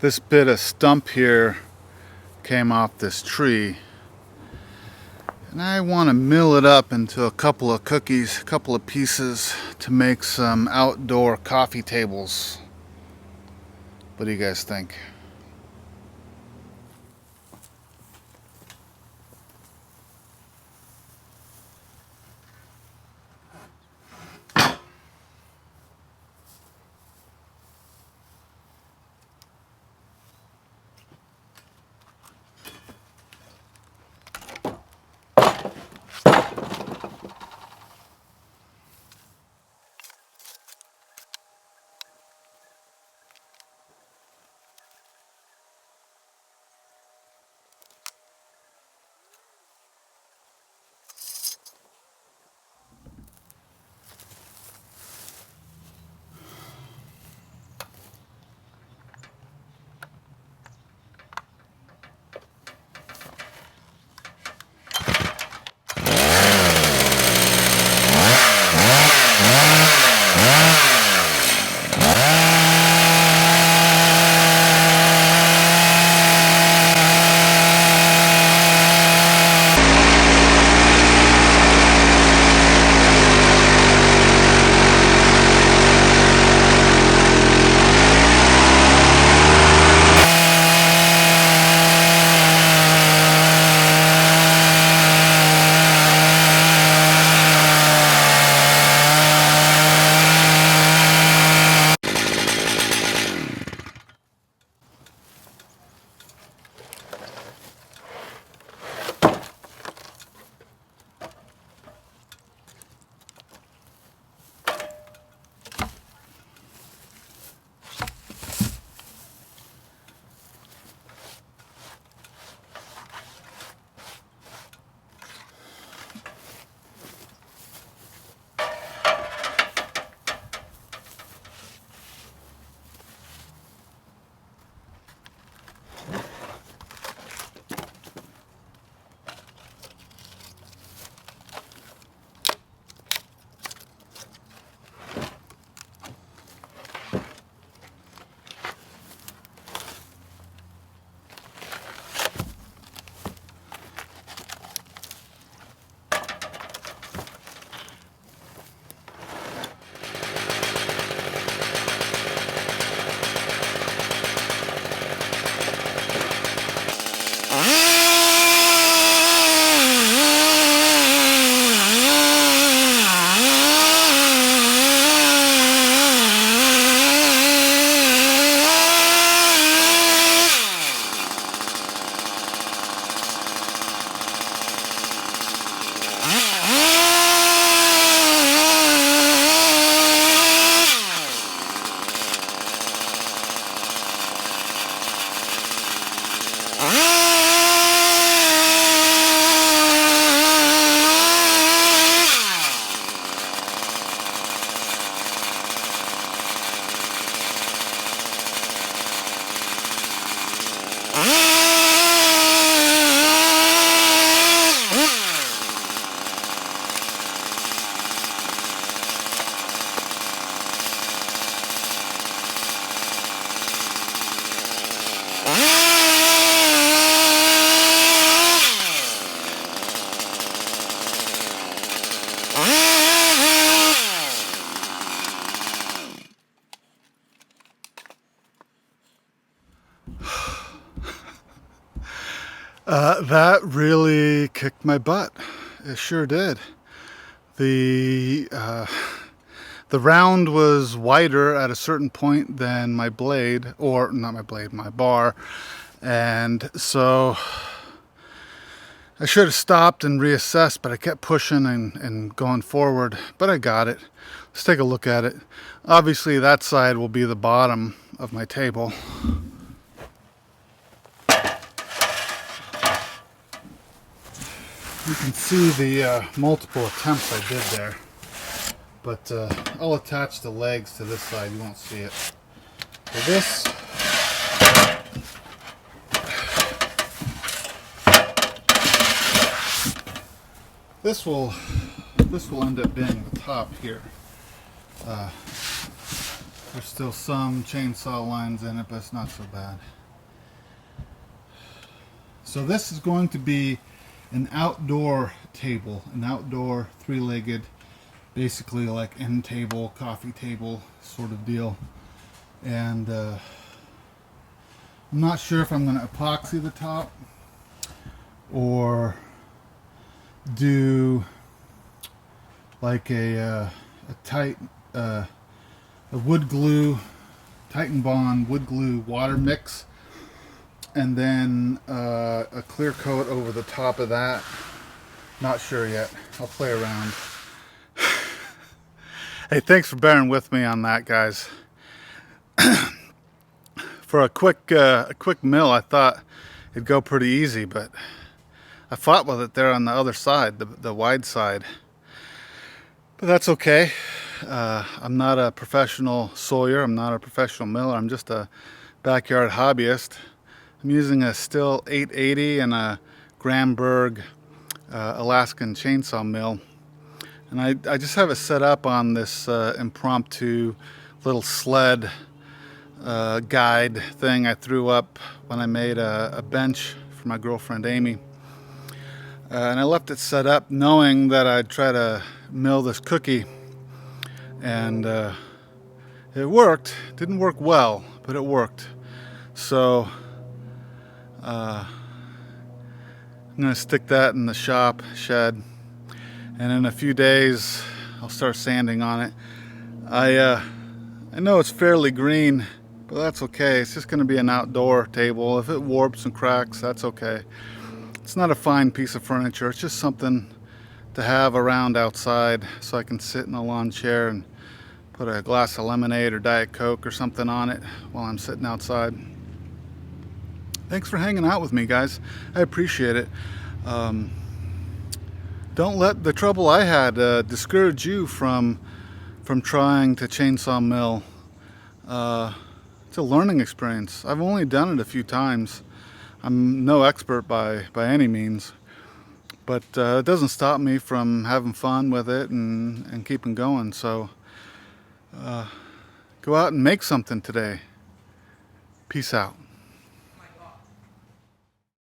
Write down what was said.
This bit of stump here came off this tree, and I want to mill it up into a couple of cookies, a couple of pieces to make some outdoor coffee tables. What do you guys think? That really kicked my butt. It sure did. The the round was wider at a certain point than my blade, or not my blade, my bar, and so I should have stopped and reassessed, but I kept pushing and going forward, but I got it. Let's take a look at it. Obviously that side will be the bottom of my table. You can see the multiple attempts I did there, but I'll attach the legs to this side, you won't see it. So this will end up being the top here. There's still some chainsaw lines in it, but it's not so bad. So this is going to be an outdoor table, an outdoor three-legged, basically like end table, coffee table sort of deal. And I'm not sure if I'm going to epoxy the top or do like a tight a wood glue, Titan Bond wood glue water mix, and then a clear coat over the top of that. Not sure yet. I'll play around. Hey, thanks for bearing with me on that, guys. For a quick mill, I thought it'd go pretty easy, but I fought with it there on the other side, the wide side. But that's okay. I'm not a professional sawyer. I'm not a professional miller. I'm just a backyard hobbyist. I'm using a Stihl 880 and a Gramberg Alaskan chainsaw mill. And I just have it set up on this impromptu little sled guide thing I threw up when I made a bench for my girlfriend Amy. And I left it set up knowing that I'd try to mill this cookie. And it worked. Didn't work well, but it worked. So I'm going to stick that in the shop shed. And in a few days, I'll start sanding on it. I know it's fairly green, but that's okay. It's just going to be an outdoor table. If it warps and cracks, that's okay. It's not a fine piece of furniture. It's just something to have around outside so I can sit in a lawn chair and put a glass of lemonade or Diet Coke or something on it while I'm sitting outside. Thanks for hanging out with me, guys. I appreciate it. Don't let the trouble I had discourage you from trying to chainsaw mill. It's a learning experience. I've only done it a few times. I'm no expert by any means, but it doesn't stop me from having fun with it and keeping going. So go out and make something today. Peace out.